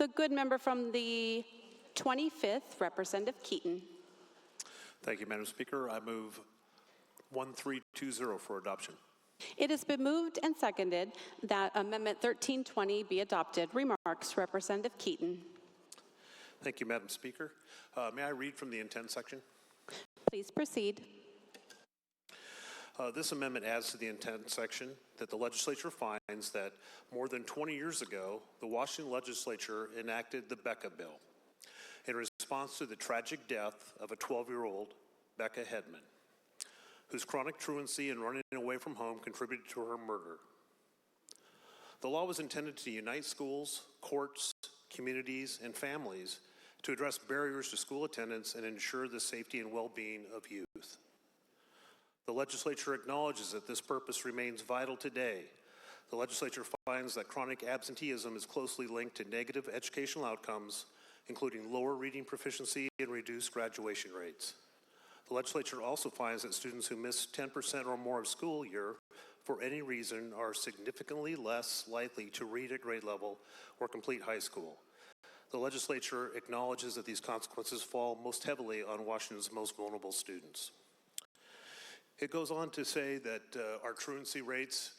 The good member from the 25th, Representative Keaton. Thank you, Madam Speaker. I move 1320 for adoption. It has been moved and seconded that Amendment 1320 be adopted. Remarks, Representative Keaton. Thank you, Madam Speaker. May I read from the intent section? Please proceed. This amendment adds to the intent section that the legislature finds that more than 20 years ago, the Washington legislature enacted the Becca Bill in response to the tragic death of a 12-year-old, Becca Hedman, whose chronic truancy and running away from home contributed to her murder. The law was intended to unite schools, courts, communities, and families to address barriers to school attendance and ensure the safety and well-being of youth. The legislature acknowledges that this purpose remains vital today. The legislature finds that chronic absenteeism is closely linked to negative educational outcomes, including lower reading proficiency and reduced graduation rates. The legislature also finds that students who miss 10% or more of school year for any reason are significantly less likely to read at grade level or complete high school. The legislature acknowledges that these consequences fall most heavily on Washington's most vulnerable students. It goes on to say that our truancy rates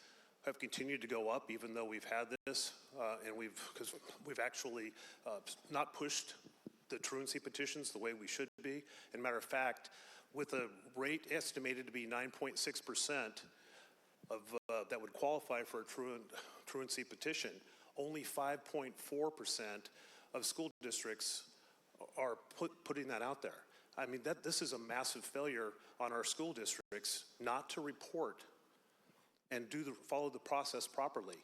have continued to go up even though we've had this, and because we've actually not pushed the truancy petitions the way we should be. And matter of fact, with a rate estimated to be 9.6% of that would qualify for a truancy petition, only 5.4% of school districts are putting that out there. I mean, this is a massive failure on our school districts not to report and follow the process properly.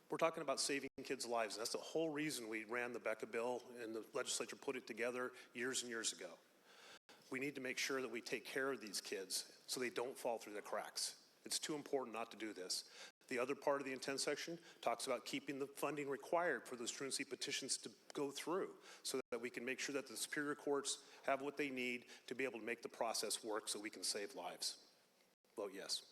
We're talking about saving kids' lives, and that's the whole reason we ran the Becca Bill and the legislature put it together years and years ago. We need to make sure that we take care of these kids so they don't fall through the cracks. It's too important not to do this. The other part of the intent section talks about keeping the funding required for those truancy petitions to go through so that we can make sure that the superior courts have what they need to be able to make the process work so we can save lives. Vote yes.